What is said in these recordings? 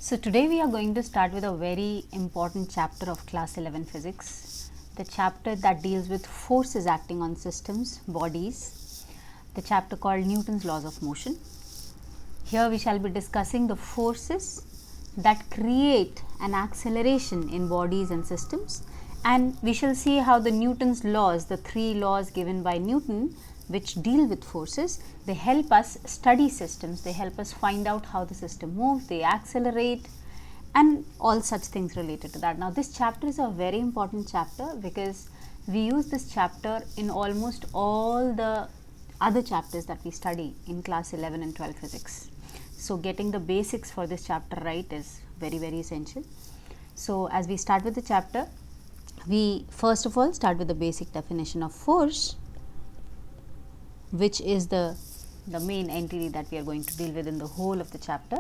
So today we are going to start with a very important chapter of class 11 physics, the chapter that deals with forces acting on systems, bodies, the chapter called Newton's laws of motion. Here we shall be discussing the forces that create an acceleration in bodies and systems, and we shall see how the Newton's laws, the three laws given by Newton which deal with forces, they help us study systems, they help us find out how the system moves, they accelerate and all such things related to that. Now this chapter is a very important chapter because we use this chapter in almost all the other chapters that we study in class 11 and 12 physics. So getting the basics for this chapter right is very essential. So as we start with the chapter, we first of all start with the basic definition of force, which is the main entity that we are going to deal with in the whole of the chapter.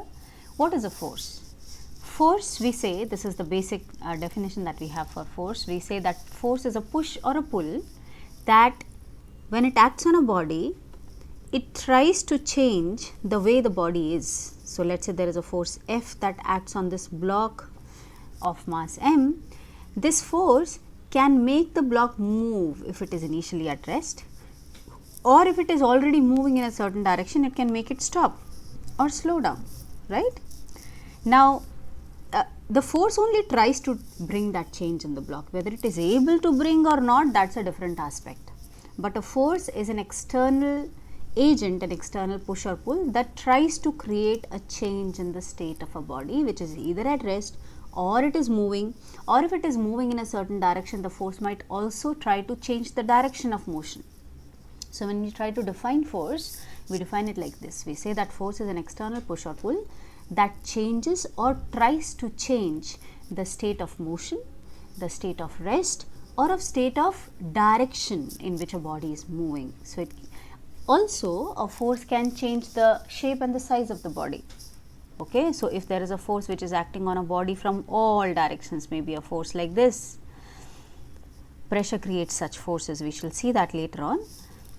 What is a force? Force, we say, this is the basic definition that we have for force. We say that force is a push or a pull that when it acts on a body, it tries to change the way the body is. So let's say there is a force F that acts on this block of mass m. This force can make the block move if it is initially at rest, or if it is already moving in a certain direction, it can make it stop or slow down, right? Now the force only tries to bring that change in the block. Whether it is able to bring or not, that's a different aspect. But a force is an external agent, an external push or pull that tries to create a change in the state of a body which is either at rest or it is moving, or if it is moving in a certain direction, the force might also try to change the direction of motion. So when we try to define force, we define it like this. We say that force is an external push or pull that changes or tries to change the state of motion, the state of rest, or of state of direction in which a body is moving. So it also, a force can change the shape and the size of the body. Okay, so if there is a force which is acting on a body from all directions, maybe a force like this, pressure creates such forces. We shall see that later on.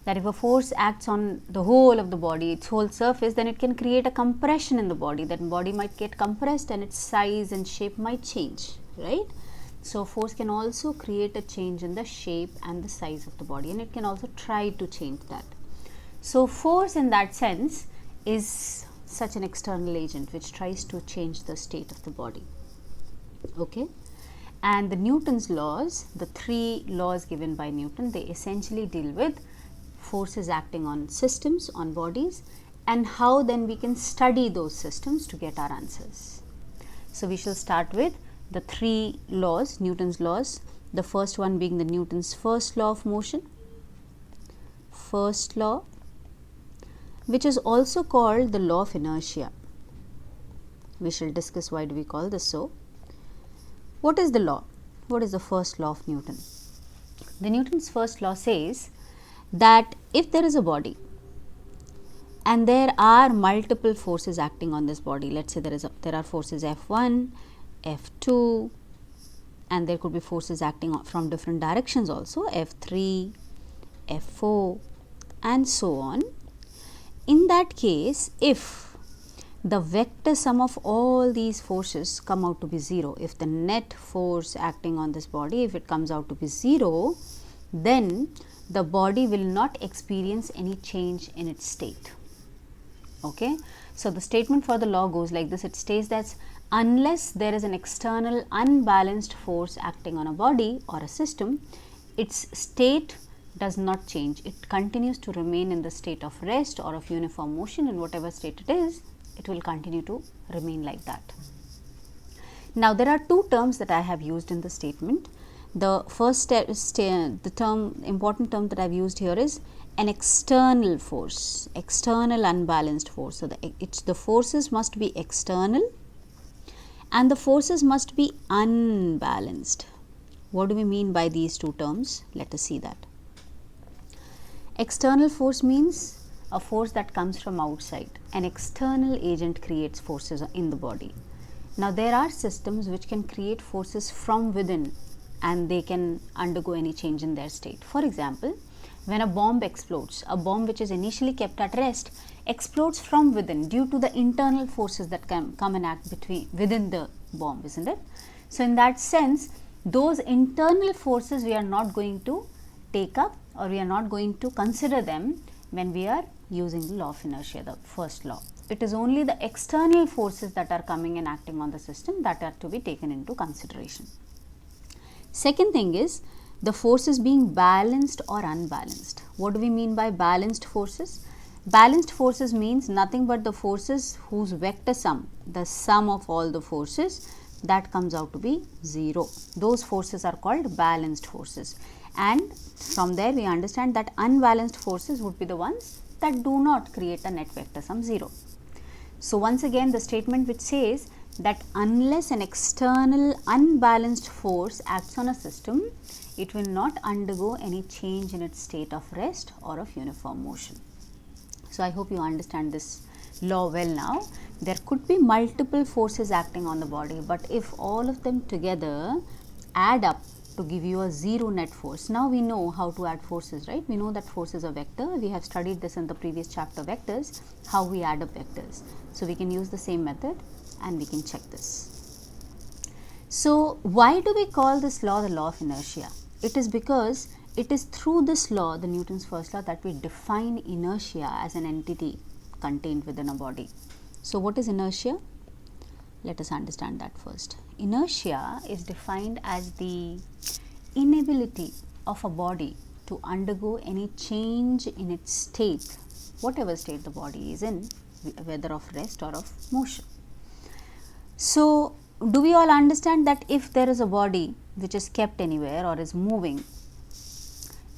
That if a force acts on the whole of the body, its whole surface, then it can create a compression in the body. That body might get compressed and its size and shape might change, right? So force can also create a change in the shape and the size of the body, and it can also try to change that. So force in that sense is such an external agent which tries to change the state of the body. Okay, and the Newton's laws, the three laws given by Newton, they essentially deal with forces acting on systems, on bodies, and how then we can study those systems to get our answers. So we shall start with the three laws, Newton's laws. The first one being the Newton's first law of motion, first law, which is also called the law of inertia. We shall discuss why do we call this so. What is the law? What is the first law of Newton? The Newton's first law says that if there is a body and there are multiple forces acting on this body, let's say there are forces F1, F2, and there could be forces acting from different directions also, F3, F4, and so on. In that case, if the vector sum of all these forces come out to be 0, if the net force acting on this body, if it comes out to be 0, then the body will not experience any change in its state. Okay, so the statement for the law goes like this. It states that unless there is an external unbalanced force acting on a body or a system, its state does not change. It continues to remain in the state of rest or of uniform motion. In whatever state it is, it will continue to remain like that. Now there are two terms that I have used in the statement. The first important term that I have used here is an external force, external unbalanced force. So the forces must be external and the forces must be unbalanced. What do we mean by these two terms? Let us see that. External force means a force that comes from outside. An external agent creates forces in the body. Now there are systems which can create forces from within, and they can undergo any change in their state. For example, when a bomb explodes, a bomb which is initially kept at rest explodes from within due to the internal forces that come and act within the bomb, isn't it? So in that sense, those internal forces we are not going to take up, or we are not going to consider them when we are using the law of inertia, the first law. It is only the external forces that are coming and acting on the system that are to be taken into consideration. Second thing is the forces being balanced or unbalanced. What do we mean by balanced forces? Balanced forces means nothing but the forces whose vector sum, the sum of all the forces, that comes out to be 0. Those forces are called balanced forces. And from there we understand that unbalanced forces would be the ones that do not create a net vector sum 0. So once again, the statement which says that unless an external unbalanced force acts on a system, it will not undergo any change in its state of rest or of uniform motion. So I hope you understand this law well now. There could be multiple forces acting on the body, but if all of them together add up to give you a 0 net force. Now we know how to add forces, right? We know that force is a vector. We have studied this in the previous chapter, vectors, how we add up vectors. So we can use the same method and we can check this. So why do we call this law the law of inertia? It is because it is through this law, the Newton's first law, that we define inertia as an entity contained within a body. So what is inertia? Let us understand that first. Inertia is defined as the inability of a body to undergo any change in its state, whatever state the body is in, whether of rest or of motion. So do we all understand that if there is a body which is kept anywhere or is moving,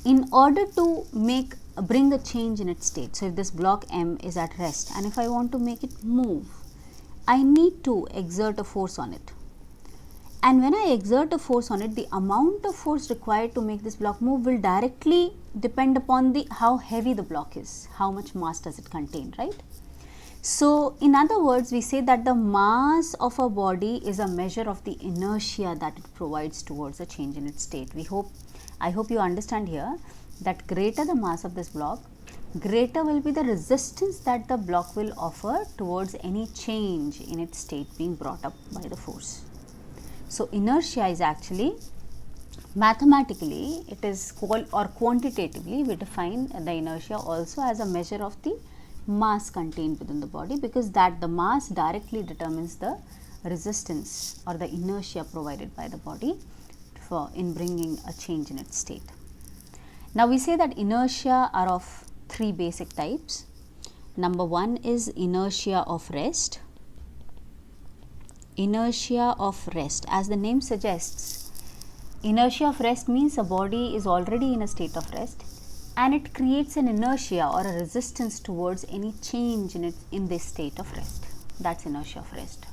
in order to bring a change in its state, so if this block M is at rest and if I want to make it move, I need to exert a force on it. And when I exert a force on it, the amount of force required to make this block move will directly depend upon how heavy the block is, how much mass does it contain, right? So in other words, we say that the mass of a body is a measure of the inertia that it provides towards a change in its state. I hope you understand here that greater the mass of this block, greater will be the resistance that the block will offer towards any change in its state being brought up by the force. So inertia is actually, mathematically, it is or quantitatively, we define the inertia also as a measure of the mass contained within the body, because the mass directly determines the resistance or the inertia provided by the body in bringing a change in its state. Now we say that inertia are of 3 basic types. Number 1 is inertia of rest. Inertia of rest, as the name suggests, inertia of rest means a body is already in a state of rest and it creates an inertia or a resistance towards any change in this state of rest. That's inertia of rest.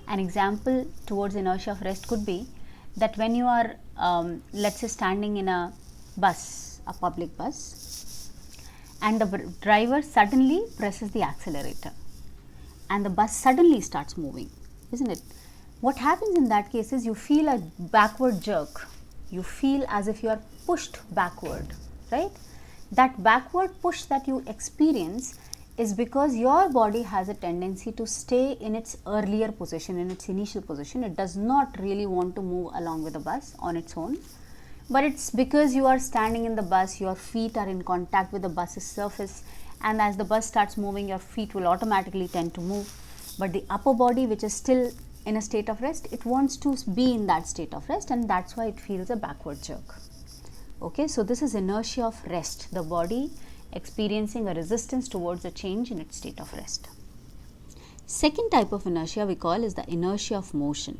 An example towards inertia of rest could be that when you are, let's say, standing in a bus, a public bus, and the driver suddenly presses the accelerator and the bus suddenly starts moving, isn't it? What happens in that case is you feel a backward jerk. You feel as if you are pushed backward, right? That backward push that you experience is because your body has a tendency to stay in its earlier position, in its initial position. It does not really want to move along with the bus on its own, but it's because you are standing in the bus, your feet are in contact with the bus's surface, and as the bus starts moving, your feet will automatically tend to move. But the upper body, which is still in a state of rest, it wants to be in that state of rest, and that's why it feels a backward jerk. Okay, so this is inertia of rest, the body experiencing a resistance towards a change in its state of rest. Second type of inertia we call is the inertia of motion.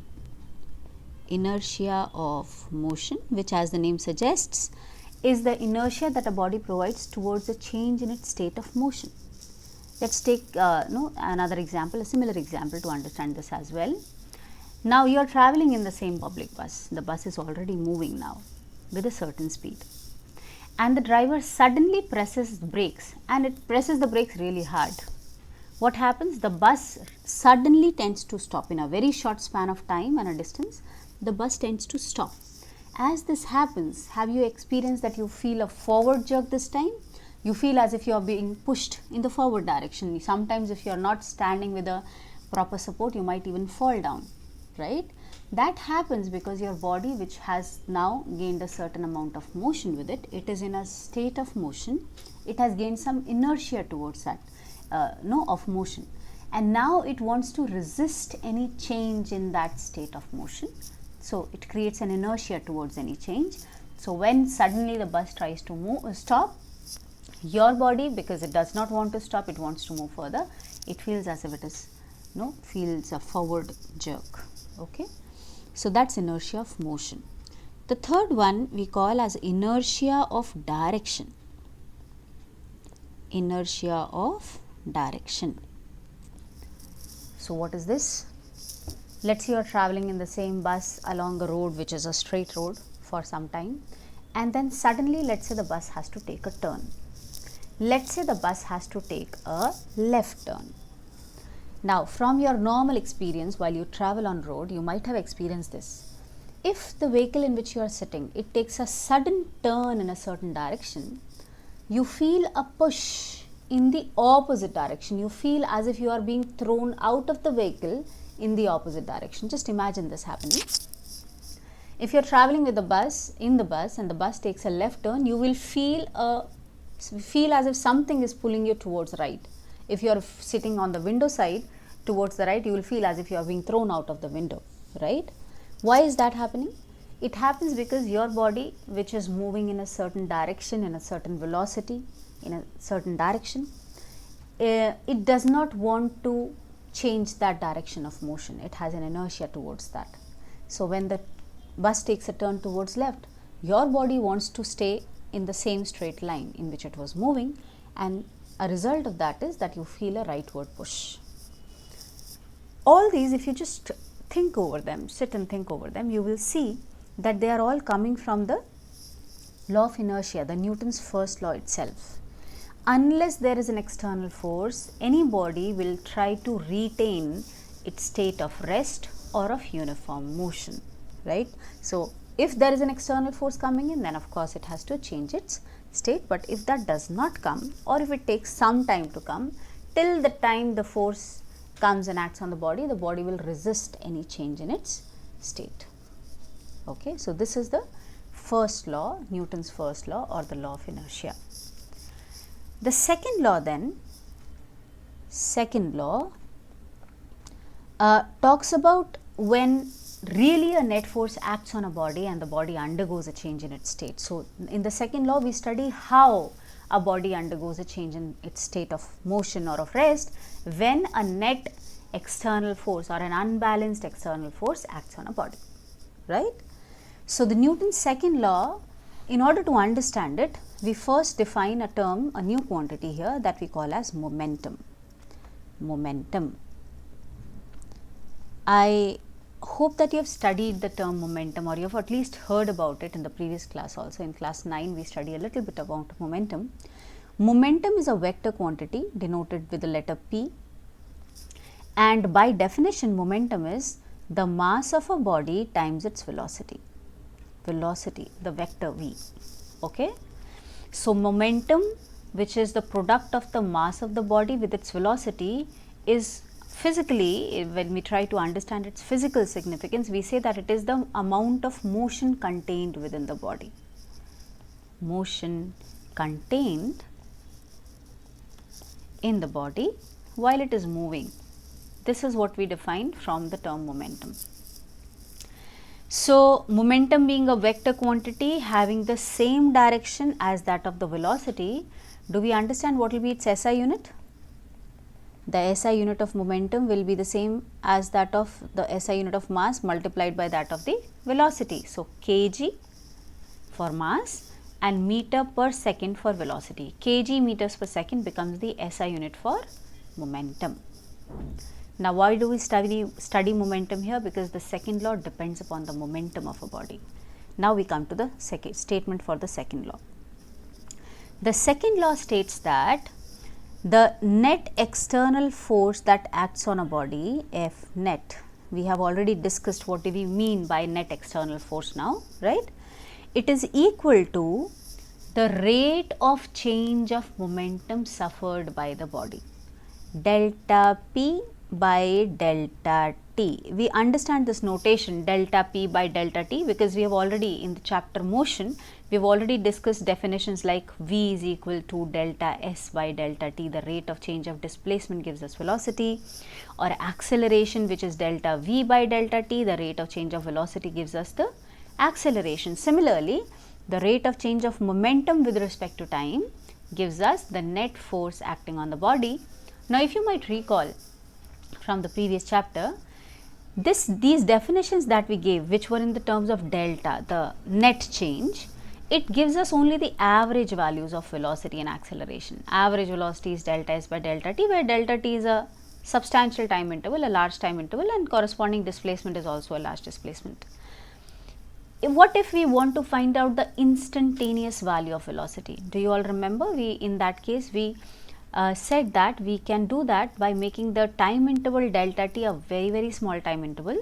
Inertia of motion, which as the name suggests, is the inertia that a body provides towards a change in its state of motion. Let's take another example, a similar example to understand this as well. Now you are traveling in the same public bus. The bus is already moving now with a certain speed, and the driver suddenly presses brakes, and it presses the brakes really hard. What happens? The bus suddenly tends to stop in a very short span of time and a distance. The bus tends to stop. As this happens, have you experienced that you feel a forward jerk this time? You feel as if you are being pushed in the forward direction. Sometimes if you are not standing with a proper support, you might even fall down, right? That happens because your body, which has now gained a certain amount of motion with it, it is in a state of motion. It has gained some inertia towards that, of motion. And now it wants to resist any change in that state of motion. So it creates an inertia towards any change. So when suddenly the bus tries to stop, your body, because it does not want to stop, it wants to move further, it feels as if it is, feels a forward jerk. Okay, so that's inertia of motion. The third one we call as inertia of direction. Inertia of direction. So what is this? Let's say you are traveling in the same bus along a road which is a straight road for some time, and then suddenly let's say the bus has to take a turn. Let's say the bus has to take a left turn. Now, from your normal experience while you travel on road, you might have experienced this. If the vehicle in which you are sitting, it takes a sudden turn in a certain direction, you feel a push in the opposite direction. You feel as if you are being thrown out of the vehicle in the opposite direction. Just imagine this happening. If you are traveling with the bus, in the bus, and the bus takes a left turn, you will feel as if something is pulling you towards right. If you are sitting on the window side towards the right, you will feel as if you are being thrown out of the window, right? Why is that happening? It happens because your body, which is moving in a certain direction, in a certain velocity, in a certain direction, it does not want to change that direction of motion. It has an inertia towards that. So when the bus takes a turn towards left, your body wants to stay in the same straight line in which it was moving, and a result of that is that you feel a rightward push. All these, if you just think over them, sit and think over them, you will see that they are all coming from the law of inertia, the Newton's first law itself. Unless there is an external force, any body will try to retain its state of rest or of uniform motion, right? So if there is an external force coming in, then of course it has to change its state. But if that does not come, or if it takes some time to come, till the time the force comes and acts on the body will resist any change in its state. Okay, so this is the first law, Newton's first law, or the law of inertia. The second law then, talks about when really a net force acts on a body and the body undergoes a change in its state. So in the second law, we study how a body undergoes a change in its state of motion or of rest when a net external force or an unbalanced external force acts on a body, right? So the Newton's second law, in order to understand it, we first define a term, a new quantity here, that we call as momentum. Momentum. I hope that you have studied the term momentum, or you have at least heard about it in the previous class also. In class 9, we study a little bit about momentum. Momentum is a vector quantity denoted with the letter P, and by definition, momentum is the mass of a body times its velocity. Velocity, the vector V. Okay. So momentum, which is the product of the mass of the body with its velocity, is physically, when we try to understand its physical significance, we say that it is the amount of motion contained within the body. Motion contained in the body while it is moving. This is what we define from the term momentum. So momentum being a vector quantity having the same direction as that of the velocity, do we understand what will be its SI unit? The SI unit of momentum will be the same as that of the SI unit of mass multiplied by that of the velocity. So kg for mass and meter per second for velocity. Kg meters per second becomes the SI unit for momentum. Now, why do we study momentum here? Because the second law depends upon the momentum of a body. Now, we come to the second statement for the second law. The second law states that the net external force that acts on a body, F net, we have already discussed what do we mean by net external force now, right? It is equal to the rate of change of momentum suffered by the body. Delta P by delta T. We understand this notation delta P by delta T because we have already in the chapter motion, we have already discussed definitions like V is equal to delta S by delta T, the rate of change of displacement gives us velocity, or acceleration which is delta V by delta T, the rate of change of velocity gives us the acceleration. Similarly, the rate of change of momentum with respect to time gives us the net force acting on the body. Now, if you might recall from the previous chapter, these definitions that we gave, which were in the terms of delta, the net change, it gives us only the average values of velocity and acceleration. Average velocity is delta S by delta T, where delta T is a substantial time interval, a large time interval, and corresponding displacement is also a large displacement. What if we want to find out the instantaneous value of velocity? Do you all remember? In that case, we said that we can do that by making the time interval delta T a very, very small time interval,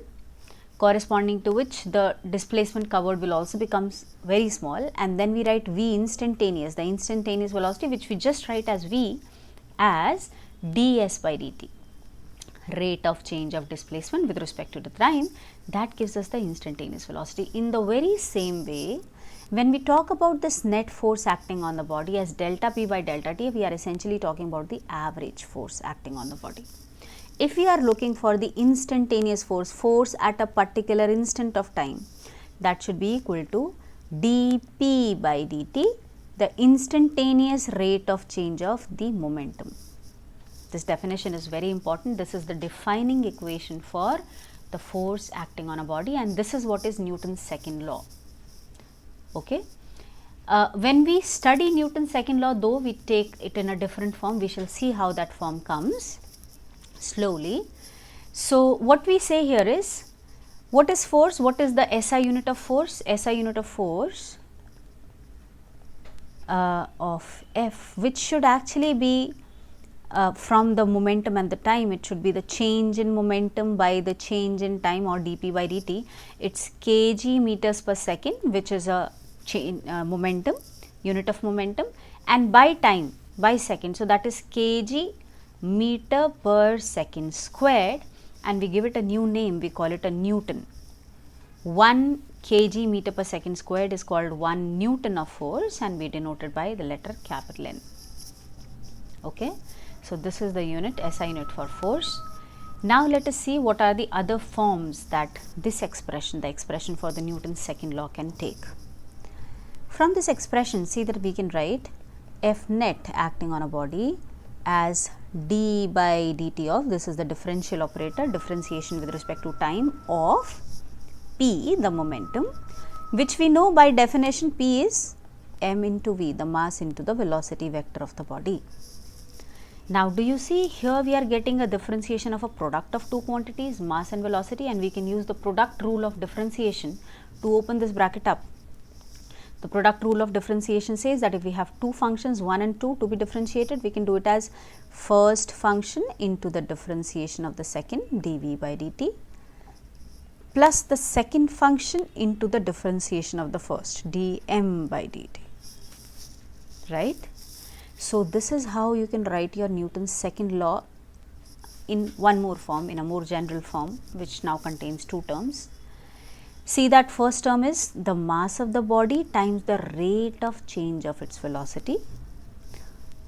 corresponding to which the displacement covered will also becomes very small, and then we write V instantaneous, the instantaneous velocity, which we just write as V as ds by dt, rate of change of displacement with respect to the time. That gives us the instantaneous velocity. In the very same way, when we talk about this net force acting on the body as delta P by delta T, we are essentially talking about the average force acting on the body. If we are looking for the instantaneous force at a particular instant of time, that should be equal to dP by dt, the instantaneous rate of change of the momentum. This definition is very important. This is the defining equation for the force acting on a body, and this is what is Newton's second law. Okay. When we study Newton's second law, though, we take it in a different form. We shall see how that form comes slowly. So, what we say here is, what is force? What is the SI unit of force? SI unit of force of F, which should actually be from the momentum and the time, it should be the change in momentum by the change in time, or dP by dt. It's kg meters per second, which is a momentum, unit of momentum, and by time, by second. So, that is kg meter per second squared, and we give it a new name, we call it a Newton. 1 kg meter per second squared is called 1 Newton of force, and we denote it by the letter capital N. Okay. So, this is the unit, SI unit for force. Now, let us see what are the other forms that this expression, the expression for the Newton's second law, can take. From this expression, see that we can write F net acting on a body as d by dt of, this is the differential operator, differentiation with respect to time, of P, the momentum, which we know by definition P is m into v, the mass into the velocity vector of the body. Now, do you see here we are getting a differentiation of a product of two quantities, mass and velocity, and we can use the product rule of differentiation to open this bracket up. The product rule of differentiation says that if we have two functions 1 and 2 to be differentiated, we can do it as first function into the differentiation of the second, dv by dt, plus the second function into the differentiation of the first, dm by dt, right. So, this is how you can write your Newton's second law in one more form, in a more general form, which now contains two terms. See that first term is the mass of the body times the rate of change of its velocity.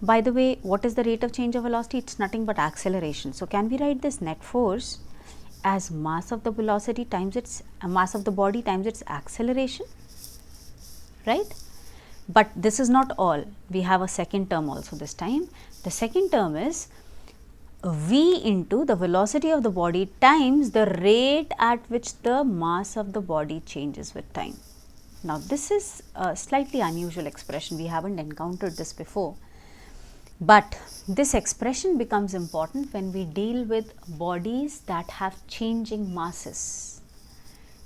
By the way, what is the rate of change of velocity? It's nothing but acceleration. So, can we write this net force as mass of the velocity times its mass of the body times its acceleration, right? But this is not all. We have a second term also this time. The second term is v into the velocity of the body times the rate at which the mass of the body changes with time. Now, this is a slightly unusual expression. We haven't encountered this before, but this expression becomes important when we deal with bodies that have changing masses.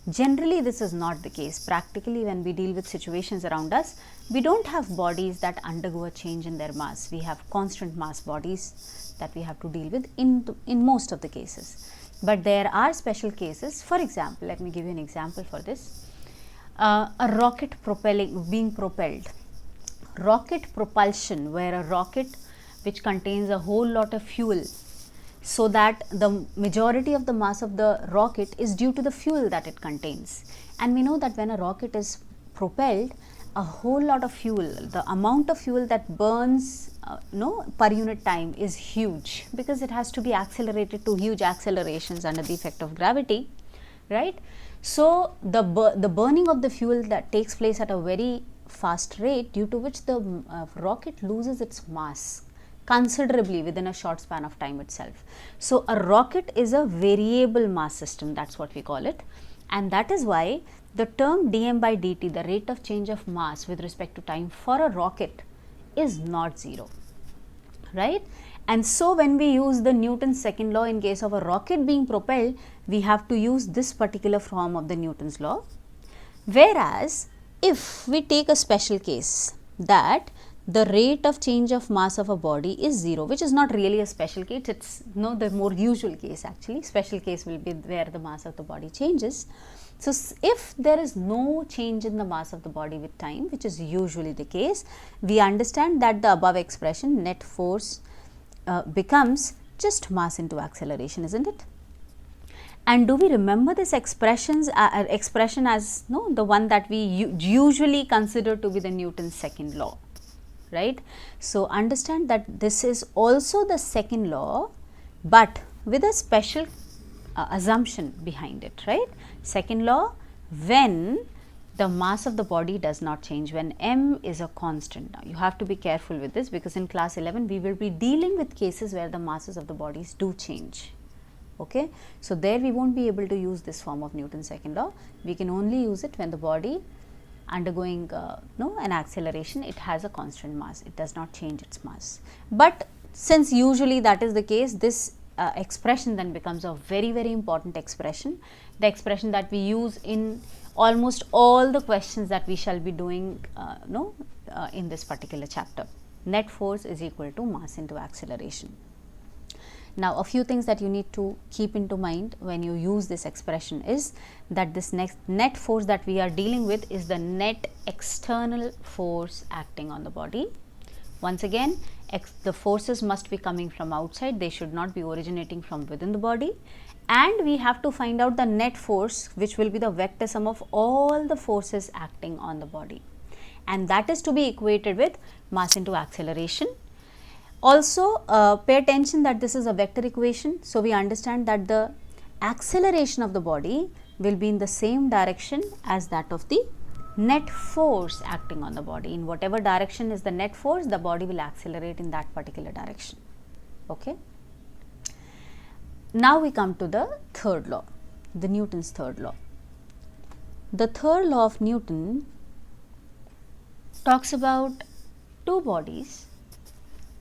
Generally, this is not the case. Practically, when we deal with situations around us, we don't have bodies that undergo a change in their mass. We have constant mass bodies that we have to deal with in most of the cases. But there are special cases. For example, let me give you an example for this. A rocket being propelled. rocket propulsion, where a rocket which contains a whole lot of fuel, so that the majority of the mass of the rocket is due to the fuel that it contains. And we know that when a rocket is propelled, a whole lot of fuel, the amount of fuel that burns per unit time is huge, because it has to be accelerated to huge accelerations under the effect of gravity, right? So the burning of the fuel that takes place at a very fast rate, due to which the rocket loses its mass considerably within a short span of time itself. So a rocket is a variable mass system, that's what we call it, and that is why the term dm by dt, the rate of change of mass with respect to time for a rocket, is not zero, right? And so when we use the Newton's second law in case of a rocket being propelled, we have to use this particular form of the Newton's law. Whereas if we take a special case that the rate of change of mass of a body is zero, which is not really a special case, it's the more usual case actually. Special case will be where the mass of the body changes. So if there is no change in the mass of the body with time, which is usually the case, we understand that the above expression, net force, becomes just mass into acceleration, isn't it? And do we remember this expression as the one that we usually consider to be the Newton's second law, right? So understand that this is also the second law, but with a special assumption behind it, right? Second law, when the mass of the body does not change, when m is a constant. Now you have to be careful with this, because in class 11 we will be dealing with cases where the masses of the bodies do change. Okay, so there we won't be able to use this form of Newton's second law. We can only use it when the body undergoing an acceleration, it has a constant mass, it does not change its mass. But since usually that is the case, this expression then becomes a very, very important expression, the expression that we use in almost all the questions that we shall be doing in this particular chapter. Net force is equal to mass into acceleration. Now a few things that you need to keep into mind when you use this expression is that this net force that we are dealing with is the net external force acting on the body. Once again, the forces must be coming from outside, they should not be originating from within the body, and we have to find out the net force, which will be the vector sum of all the forces acting on the body, and that is to be equated with mass into acceleration. Also pay attention that this is a vector equation, so we understand that the acceleration of the body will be in the same direction as that of the net force acting on the body. In whatever direction is the net force, the body will accelerate in that particular direction. Okay. Now we come to the third law, the Newton's third law. The third law of Newton talks about two bodies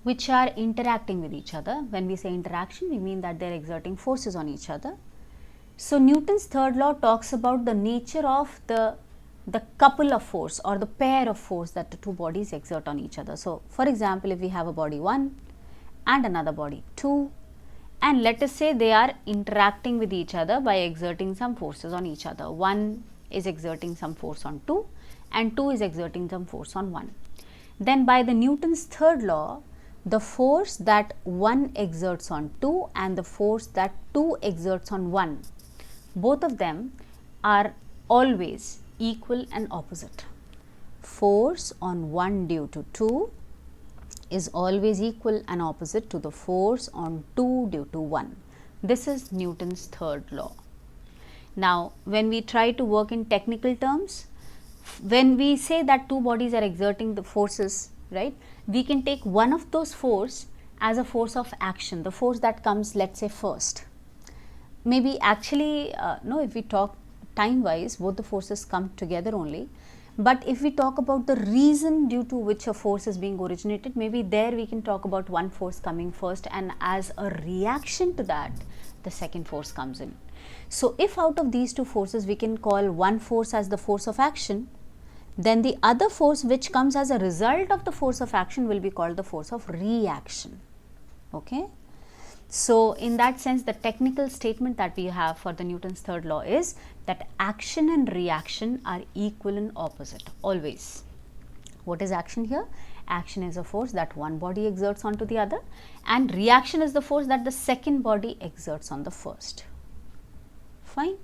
which are interacting with each other. When we say interaction, we mean that they are exerting forces on each other. So Newton's third law talks about the nature of the couple of force or the pair of force that the two bodies exert on each other. So for example, if we have a body 1 and another body 2, and let us say they are interacting with each other by exerting some forces on each other. 1 is exerting some force on 2 and 2 is exerting some force on 1. Then by the Newton's third law, the force that 1 exerts on 2 and the force that 2 exerts on 1, both of them are always equal and opposite. Force on 1 due to 2 is always equal and opposite to the force on 2 due to 1. This is Newton's third law. Now when we try to work in technical terms, when we say that two bodies are exerting the forces, right, we can take one of those force as a force of action, the force that comes, let's say, first. Maybe actually if we talk time wise, both the forces come together only, but if we talk about the reason due to which a force is being originated, maybe there we can talk about one force coming first, and as a reaction to that the second force comes in. So if out of these two forces we can call one force as the force of action, then the other force which comes as a result of the force of action will be called the force of reaction. Okay. So in that sense, the technical statement that we have for the Newton's third law is that action and reaction are equal and opposite always. What is action here? Action is a force that one body exerts onto the other, and reaction is the force that the second body exerts on the first. Fine.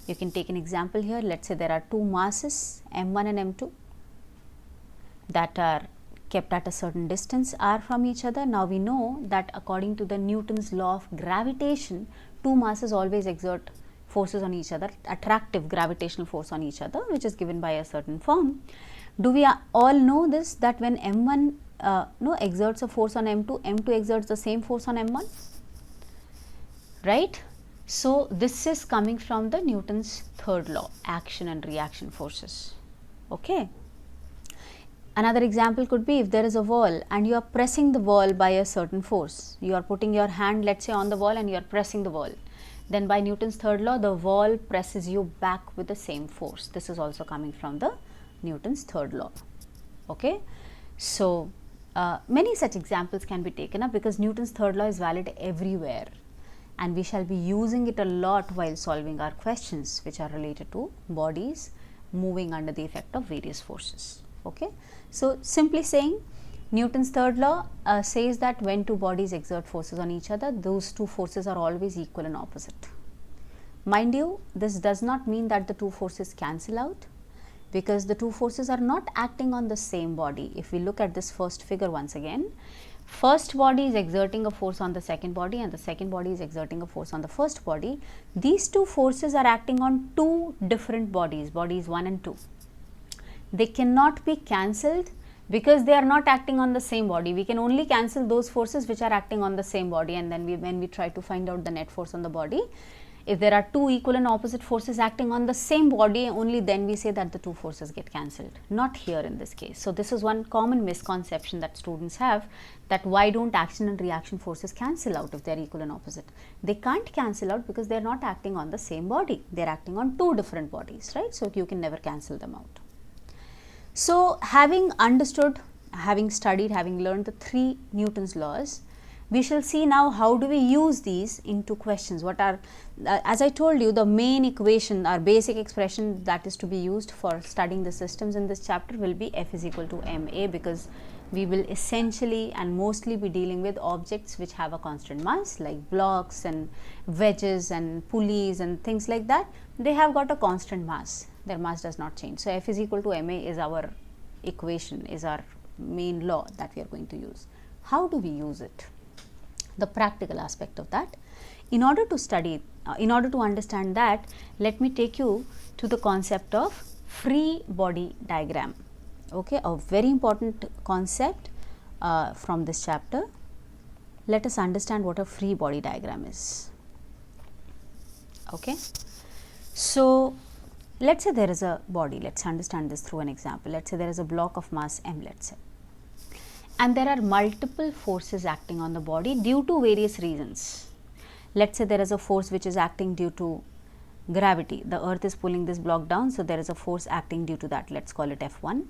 You can take an example here. Let's say there are two masses m1 and m2 that are kept at a certain distance r from each other. Now we know that according to the Newton's law of gravitation, two masses always exert forces on each other, attractive gravitational force on each other, which is given by a certain form. Do we all know this, that when m1 exerts a force on m2, m2 exerts the same force on m1, right? So this is coming from the Newton's third law, action and reaction forces. Okay. Another example could be, if there is a wall and you are pressing the wall by a certain force, you are putting your hand, let's say, on the wall and you are pressing the wall, then by Newton's third law, the wall presses you back with the same force. This is also coming from the Newton's third law. Okay. So many such examples can be taken up, because Newton's third law is valid everywhere, and we shall be using it a lot while solving our questions which are related to bodies moving under the effect of various forces. Okay. So simply saying, Newton's third law says that when two bodies exert forces on each other, those two forces are always equal and opposite. Mind you, this does not mean that the two forces cancel out, because the two forces are not acting on the same body. If we look at this first figure once again, first body is exerting a force on the second body and the second body is exerting a force on the first body. These two forces are acting on two different bodies, bodies 1 and 2. They cannot be cancelled because they are not acting on the same body. We can only cancel those forces which are acting on the same body, and then when we try to find out the net force on the body, if there are two equal and opposite forces acting on the same body, only then we say that the two forces get cancelled. Not here in this case. So this is one common misconception that students have, that why don't action and reaction forces cancel out if they are equal and opposite? They can't cancel out because they are not acting on the same body. They are acting on two different bodies, right? So you can never cancel them out. So having understood, having studied, having learned the three Newton's laws, we shall see now how do we use these into questions. What are, as I told you, the main equation, our basic expression that is to be used for studying the systems in this chapter will be F is equal to ma, because we will essentially and mostly be dealing with objects which have a constant mass, like blocks and wedges and pulleys and things like that. They have got a constant mass. Their mass does not change. So F is equal to ma is our equation, is our main law that we are going to use. How do we use it? The practical aspect of that. In order to study, in order to understand that, let me take you to the concept of free body diagram. Okay, a very important concept from this chapter. Let us understand what a free body diagram is. Okay, so let's say there is a body. Let's understand this through an example. Let's say there is a block of mass m, let's say, and there are multiple forces acting on the body due to various reasons. Let's say there is a force which is acting due to gravity. The earth is pulling this block down, so there is a force acting due to that. Let's call it F1.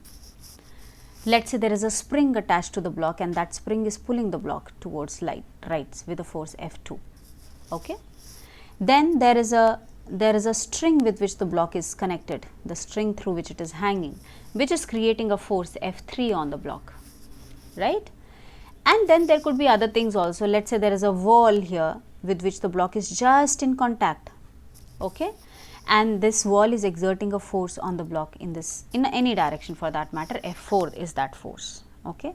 Let's say there is a spring attached to the block, and that spring is pulling the block towards right with a force F2. Okay. Then there is a string with which the block is connected, the string through which it is hanging, which is creating a force F3 on the block, right? And then there could be other things also. Let's say there is a wall here with which the block is just in contact, okay, and this wall is exerting a force on the block in any direction for that matter. F4 is that force, okay.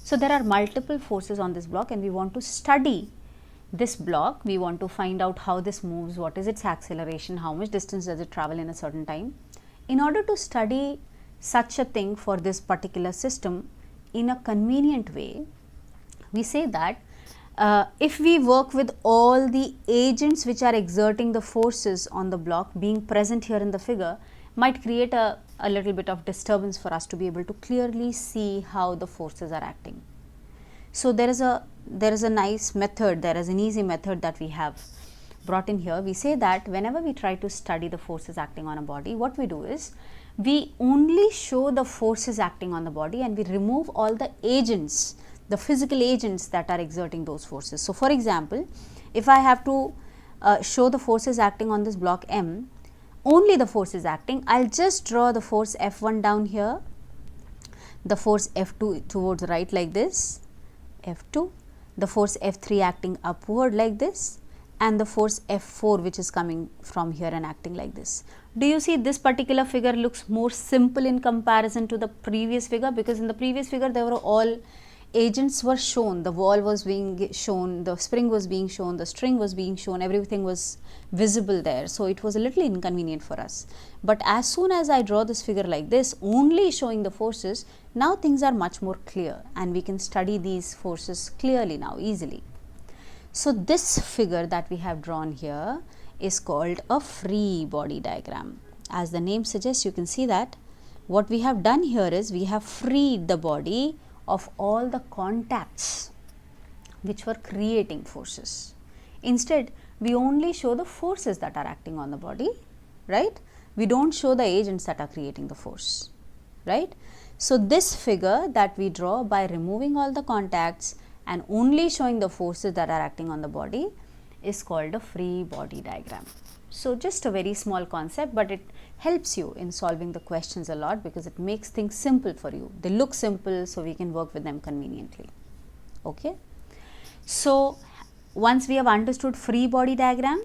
So there are multiple forces on this block, and we want to study this block. We want to find out how this moves, what is its acceleration, how much distance does it travel in a certain time. In order to study such a thing for this particular system in a convenient way, we say that if we work with all the agents which are exerting the forces on the block being present here in the figure, might create a little bit of disturbance for us to be able to clearly see how the forces are acting. So there is a nice method, there is an easy method that we have brought in here. We say that whenever we try to study the forces acting on a body, what we do is we only show the forces acting on the body, and we remove all the agents, the physical agents that are exerting those forces. So for example, if I have to show the forces acting on this block M, only the forces acting, I'll just draw the force F1 down here. the force F2 towards right like this, F2, the force F3 acting upward like this, and the force F4 which is coming from here and acting like this. Do you see this particular figure looks more simple in comparison to the previous figure? Because in the previous figure there were all agents were shown, the wall was being shown, the spring was being shown, the string was being shown, everything was visible there. So it was a little inconvenient for us. But as soon as I draw this figure like this, only showing the forces, now things are much more clear and we can study these forces clearly now, easily. So this figure that we have drawn here is called a free body diagram. As the name suggests, you can see that what we have done here is we have freed the body of all the contacts which were creating forces. Instead, we only show the forces that are acting on the body, right? We don't show the agents that are creating the force, right? So this figure that we draw by removing all the contacts and only showing the forces that are acting on the body is called a free body diagram. So just a very small concept, but it helps you in solving the questions a lot because it makes things simple for you. They look simple, so we can work with them conveniently. Okay. So once we have understood free body diagram,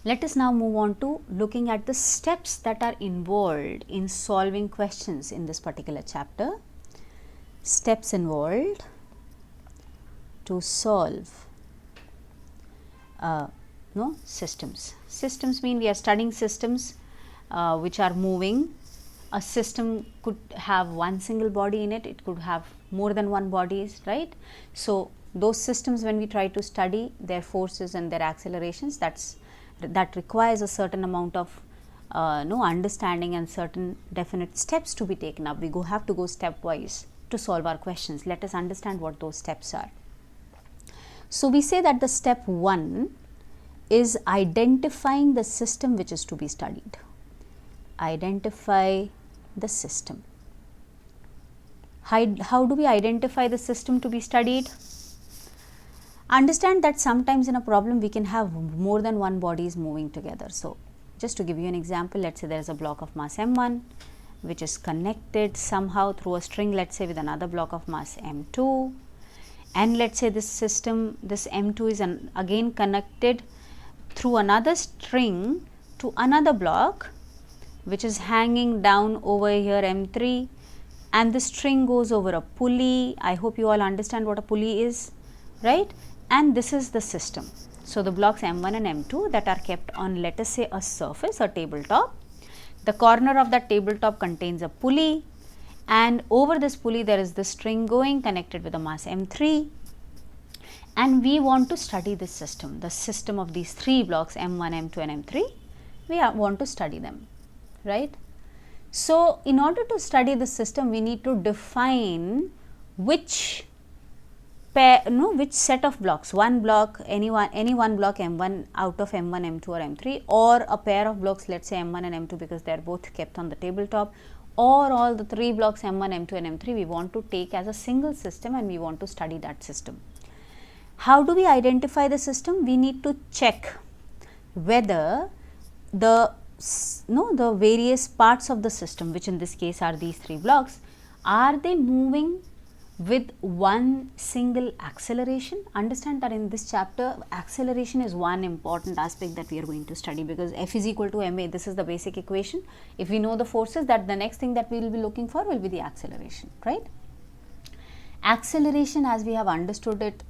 let us now move on to looking at the steps that are involved in solving questions in this particular chapter. Steps involved to solve systems. Systems mean we are studying systems which are moving. A system could have one single body in it, it could have more than one bodies, right? So those systems, when we try to study their forces and their accelerations, that requires a certain amount of understanding and certain definite steps to be taken up. We have to go stepwise to solve our questions. Let us understand what those steps are. So we say that the step 1 is identifying the system which is to be studied. Identify the system. How do we identify the system to be studied? Understand that sometimes in a problem we can have more than one bodies moving together. So just to give you an example, let's say there is a block of mass m1 which is connected somehow through a string, let's say with another block of mass m2, and let's say this system, this m2 is again connected through another string to another block which is hanging down over here m3, and the string goes over a pulley. I hope you all understand what a pulley is, right? And this is the system. So the blocks m1 and m2 that are kept on, let us say, a surface, a tabletop. The corner of that tabletop contains a pulley, and over this pulley there is the string going connected with a mass m3, and we want to study this system, the system of these three blocks m1, m2 and m3. We want to study them, right? So in order to study the system, we need to define which set of blocks, one block, any one block m1 out of m1, m2 or m3, or a pair of blocks, let's say m1 and m2 because they are both kept on the tabletop, or all the three blocks m1, m2 and m3 we want to take as a single system and we want to study that system. How do we identify the system? We need to check whether the various parts of the system, which in this case are these three blocks, are they moving with one single acceleration? Understand that in this chapter, acceleration is one important aspect that we are going to study, because F is equal to ma, this is the basic equation. If we know the forces, that the next thing that we will be looking for will be the acceleration, right? Acceleration, as we have understood it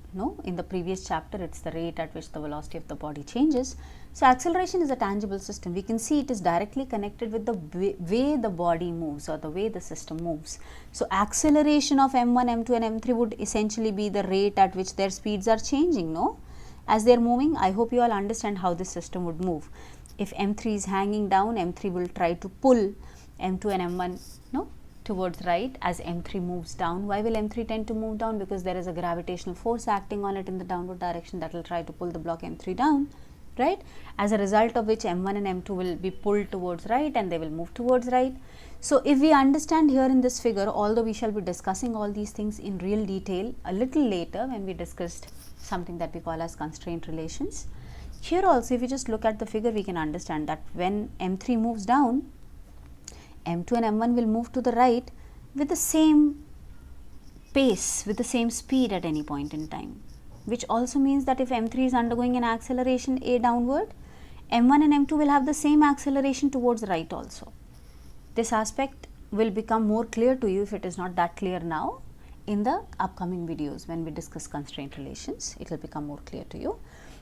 in the previous chapter, it's the rate at which the velocity of the body changes. So acceleration is a tangible system. We can see it is directly connected with the way the body moves or the way the system moves. So acceleration of m1, m2 and m3 would essentially be the rate at which their speeds are changing, as they are moving. I hope you all understand how this system would move. If m3 is hanging down, m3 will try to pull m2 and m1 towards right as m3 moves down. Why will m3 tend to move down? Because there is a gravitational force acting on it in the downward direction that will try to pull the block m3 down, right? As a result of which m1 and m2 will be pulled towards right and they will move towards right. So if we understand here in this figure, although we shall be discussing all these things in real detail a little later when we discussed something that we call as constraint relations, here also if we just look at the figure, we can understand that when m3 moves down, m2 and m1 will move to the right, with the same pace, with the same speed at any point in time, which also means that if M3 is undergoing an acceleration A downward, M1 and M2 will have the same acceleration towards right also. This aspect will become more clear to you if it is not that clear now. In the upcoming videos when we discuss constraint relations, it will become more clear to you.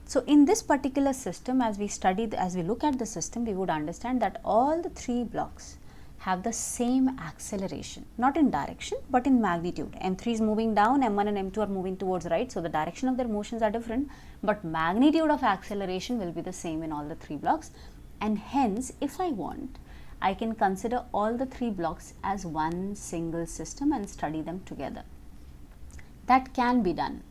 So, in this particular system, as we look at the system, we would understand that all the three blocks have the same acceleration, not in direction but in magnitude. M3 is moving down, M1 and M2 are moving towards right, so the direction of their motions are different, but magnitude of acceleration will be the same in all the three blocks, and hence if I want, I can consider all the three blocks as one single system and study them together. That can be done,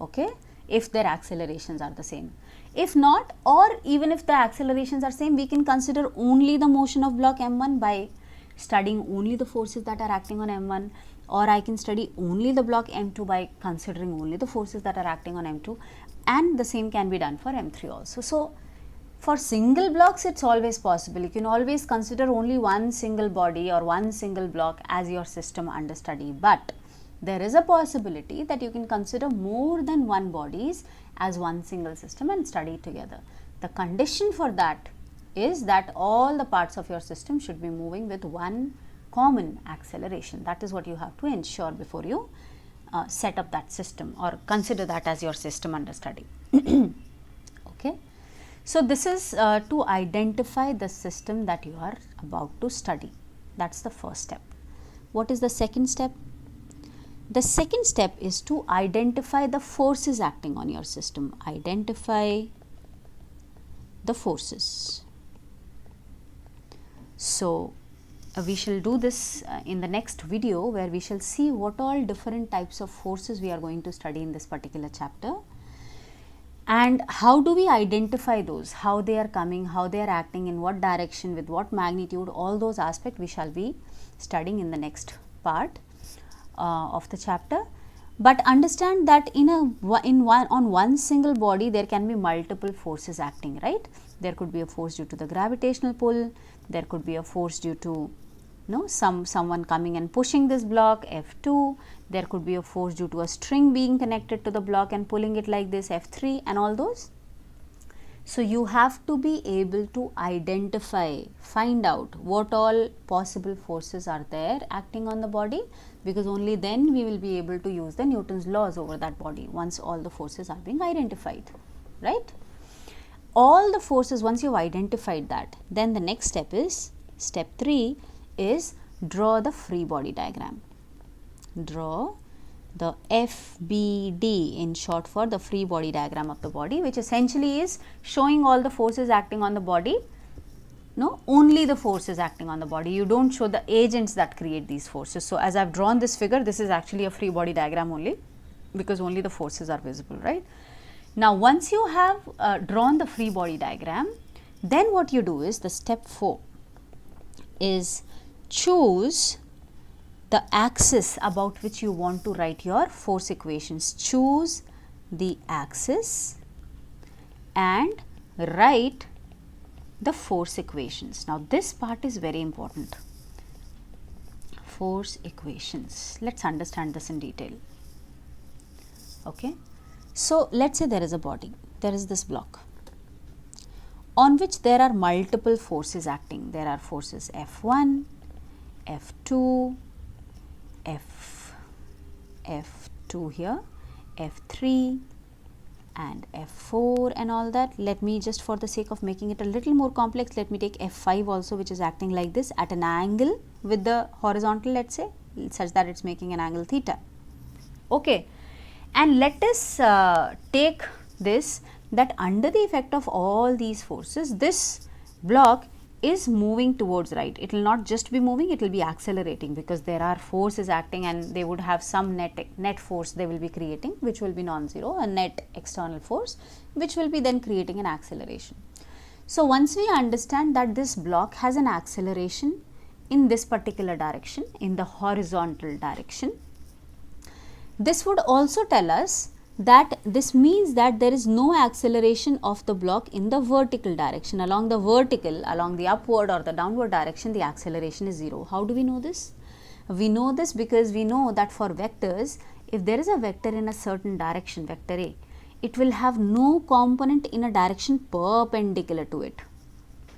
okay, if their accelerations are the same. If not, or even if the accelerations are same, we can consider only the motion of block M1 by studying only the forces that are acting on M1, or I can study only the block M2 by considering only the forces that are acting on M2, and the same can be done for M3 also. So, for single blocks, it's always possible. You can always consider only one single body or one single block as your system under study, but there is a possibility that you can consider more than one bodies as one single system and study together. The condition for that is that all the parts of your system should be moving with one common acceleration. That is what you have to ensure before you set up that system or consider that as your system under study. Okay. So, this is to identify the system that you are about to study. That is the first step. What is the second step? The second step is to identify the forces acting on your system. Identify the forces. So, we shall do this in the next video, where we shall see what all different types of forces we are going to study in this particular chapter. And how do we identify those, how they are coming, how they are acting, in what direction, with what magnitude, all those aspects we shall be studying in the next part of the chapter. But understand that on one single body there can be multiple forces acting, right? There could be a force due to the gravitational pull, there could be a force due to someone coming and pushing this block, F2, there could be a force due to a string being connected to the block and pulling it like this, F3, and all those. So, you have to be able to identify, find out what all possible forces are there acting on the body, because only then we will be able to use the Newton's laws over that body once all the forces are being identified, right? All the forces, once you have identified that, then the next step is, step 3 is draw the free body diagram. Draw the FBD, in short for the free body diagram of the body, which essentially is showing all the forces acting on the body. No, only the forces acting on the body. You don't show the agents that create these forces. So, as I have drawn this figure, this is actually a free body diagram only, because only the forces are visible, right? Now, once you have drawn the free body diagram, then what you do is, the step 4 is choose the axis about which you want to write your force equations. Choose the axis and write the force equations. Now, this part is very important. Force equations. Let us understand this in detail. Okay. So, let us say there is a body, there is this block on which there are multiple forces acting. There are forces F1, F2, F2 here, F3 and F4 and all that. Let me just, for the sake of making it a little more complex, let me take F5 also, which is acting like this at an angle with the horizontal, let us say, such that it is making an angle theta. Okay. And let us take this, that under the effect of all these forces, this block is moving towards right. It will not just be moving, it will be accelerating, because there are forces acting and they would have some net force they will be creating, which will be non-zero, a net external force, which will be then creating an acceleration. So, once we understand that this block has an acceleration in this particular direction, in the horizontal direction, this would also tell us that this means that there is no acceleration of the block in the vertical direction. Along the vertical, along the upward or the downward direction, the acceleration is 0. How do we know this? We know this because we know that for vectors, if there is a vector in a certain direction, vector A, it will have no component in a direction perpendicular to it,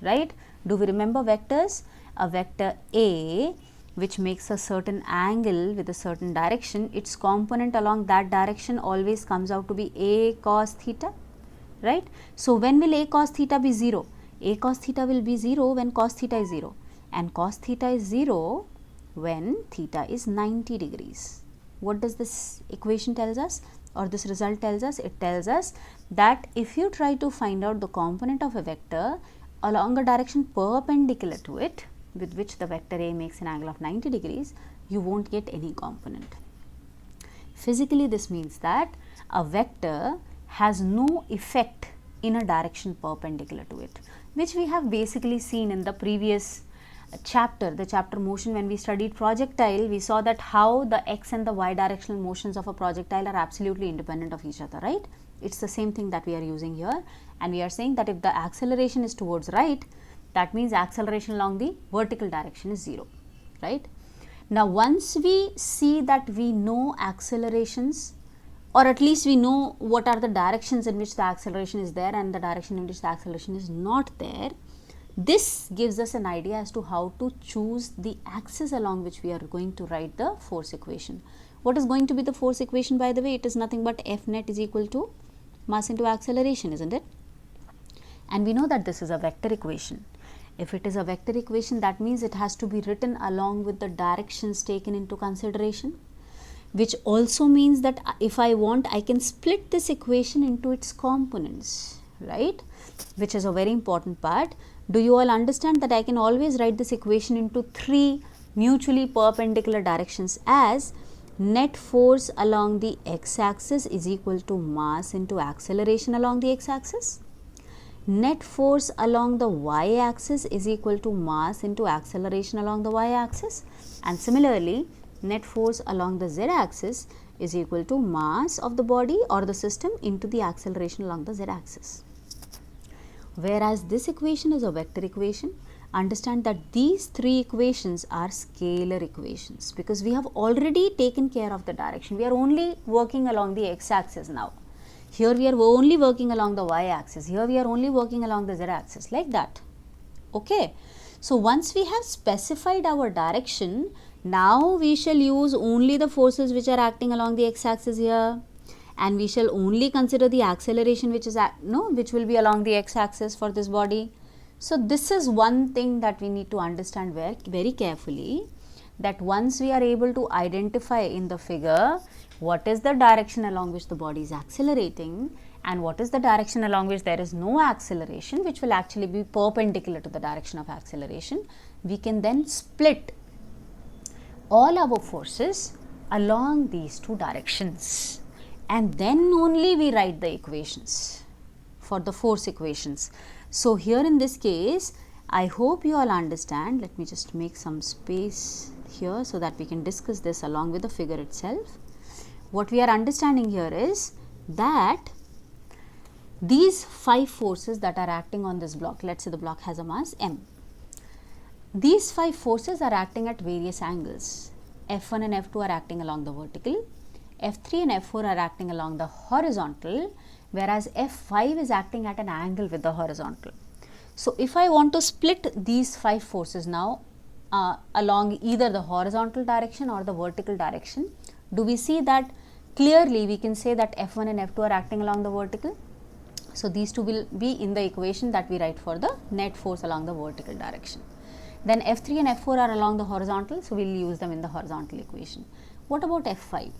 right? Do we remember vectors? A vector A which makes a certain angle with a certain direction, its component along that direction always comes out to be A cos theta, right? So, when will A cos theta be 0? A cos theta will be 0 when cos theta is 0, and cos theta is 0 when theta is 90 degrees. What does this equation tells us, or this result tells us? It tells us that if you try to find out the component of a vector along a direction perpendicular to it, with which the vector A makes an angle of 90 degrees, you won't get any component. Physically, this means that a vector has no effect in a direction perpendicular to it, which we have basically seen in the previous chapter, the chapter motion. When we studied projectile, we saw that how the x and the y directional motions of a projectile are absolutely independent of each other, right? It's the same thing that we are using here, and we are saying that if the acceleration is towards right, that means acceleration along the vertical direction is 0, right? Now, once we see that we know accelerations, or at least we know what are the directions in which the acceleration is there and the direction in which the acceleration is not there, this gives us an idea as to how to choose the axis along which we are going to write the force equation. What is going to be the force equation, by the way? It is nothing but F net is equal to mass into acceleration, isn't it? And we know that this is a vector equation. If it is a vector equation, that means it has to be written along with the directions taken into consideration, which also means that if I want, I can split this equation into its components, right? Which is a very important part. Do you all understand that I can always write this equation into 3 mutually perpendicular directions as net force along the x-axis is equal to mass into acceleration along the x-axis. Net force along the y-axis is equal to mass into acceleration along the y-axis, and similarly net force along the z-axis is equal to mass of the body or the system into the acceleration along the z-axis. Whereas this equation is a vector equation, understand that these 3 equations are scalar equations, because we have already taken care of the direction. We are only working along the x-axis now. Here we are only working along the y-axis, here we are only working along the z-axis, like that, okay. So, once we have specified our direction, now we shall use only the forces which are acting along the x-axis here, and we shall only consider the acceleration which is which will be along the x-axis for this body. So, this is one thing that we need to understand very carefully, that once we are able to identify in the figure what is the direction along which the body is accelerating and what is the direction along which there is no acceleration, which will actually be perpendicular to the direction of acceleration, we can then split all our forces along these 2 directions, and then only we write the equations for the force equations. So, here in this case, I hope you all understand. Let me just make some space here so that we can discuss this along with the figure itself. What we are understanding here is that these 5 forces that are acting on this block, let's say the block has a mass m. These 5 forces are acting at various angles. F1 and F2 are acting along the vertical, F3 and F4 are acting along the horizontal, whereas F5 is acting at an angle with the horizontal. So, if I want to split these 5 forces now along either the horizontal direction or the vertical direction, do we see that clearly we can say that F1 and F2 are acting along the vertical? So, these 2 will be in the equation that we write for the net force along the vertical direction. Then F3 and F4 are along the horizontal, so we will use them in the horizontal equation. What about F5?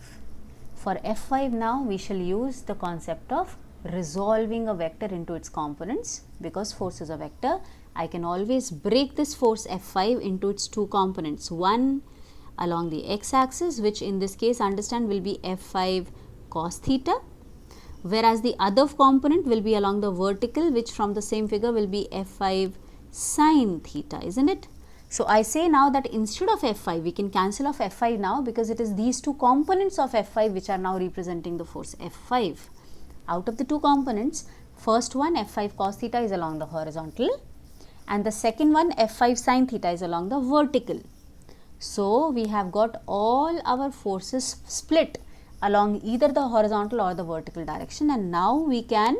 For F5 now we shall use the concept of resolving a vector into its components. Because force is a vector, I can always break this force F5 into its 2 components. One along the x-axis, which in this case understand will be F5 cos theta, whereas the other component will be along the vertical, which from the same figure will be F5 sin theta, isn't it? So, I say now that instead of F5, we can cancel off F5 now, because it is these 2 components of F5 which are now representing the force F5. Out of the 2 components, first one F5 cos theta is along the horizontal and the second one F5 sin theta is along the vertical. So we have got all our forces split along either the horizontal or the vertical direction, and now we can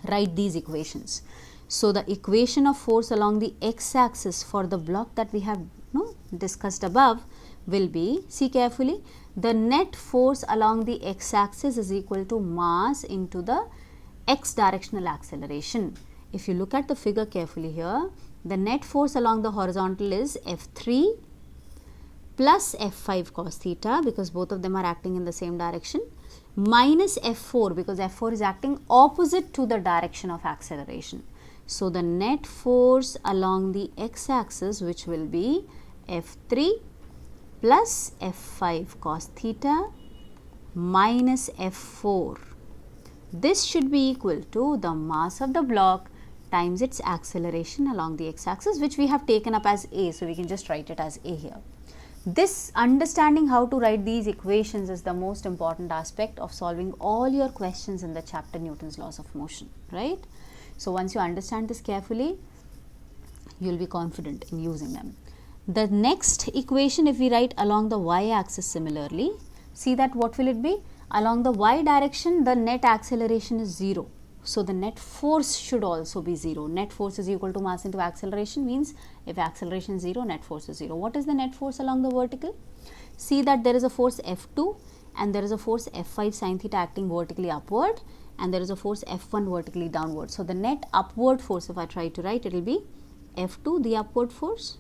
write these equations. So the equation of force along the x-axis for the block that we have discussed above will be, see carefully, the net force along the x-axis is equal to mass into the x directional acceleration. If you look at the figure carefully here, the net force along the horizontal is F3 plus F5 cos theta, because both of them are acting in the same direction, minus F4 because F4 is acting opposite to the direction of acceleration. So the net force along the x-axis, which will be F3 plus F5 cos theta minus F4. This should be equal to the mass of the block times its acceleration along the x-axis, which we have taken up as A. So we can just write it as A here. This understanding how to write these equations is the most important aspect of solving all your questions in the chapter Newton's laws of motion, right? So once you understand this carefully, you will be confident in using them. The next equation, if we write along the y-axis similarly, see that what will it be? Along the y direction, the net acceleration is 0. So the net force should also be 0. Net force is equal to mass into acceleration, means if acceleration is 0, net force is 0. What is the net force along the vertical? See that there is a force F2 and there is a force F5 sin theta acting vertically upward, and there is a force F1 vertically downward. So the net upward force, if I try to write, it will be F2 the upward force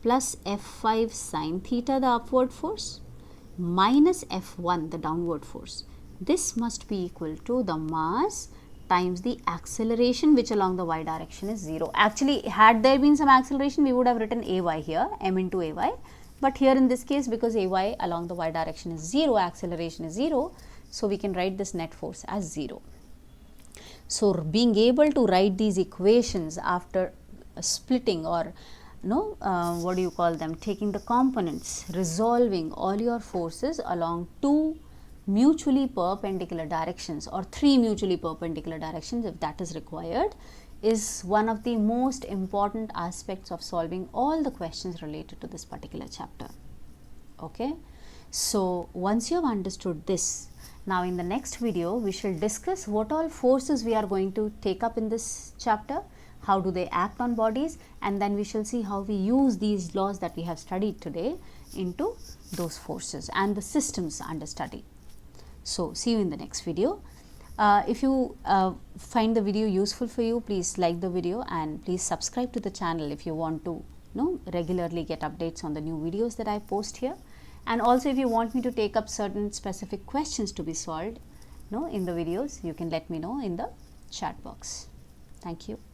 plus F5 sin theta the upward force minus F1 the downward force. This must be equal to the mass times the acceleration, which along the y direction is 0. Actually, had there been some acceleration, we would have written ay here, m into ay. But here in this case, because ay along the y direction is 0, acceleration is 0, so we can write this net force as 0. So being able to write these equations after splitting, or what do you call them, taking the components, resolving all your forces along two mutually perpendicular directions or three mutually perpendicular directions, if that is required, is one of the most important aspects of solving all the questions related to this particular chapter. Okay, so once you have understood this, now in the next video we shall discuss what all forces we are going to take up in this chapter, how do they act on bodies, and then we shall see how we use these laws that we have studied today into those forces and the systems under study. So see you in the next video. If you find the video useful for you, please like the video and please subscribe to the channel if you want to regularly get updates on the new videos that I post here. And also, if you want me to take up certain specific questions to be solved in the videos, you can let me know in the chat box. Thank you.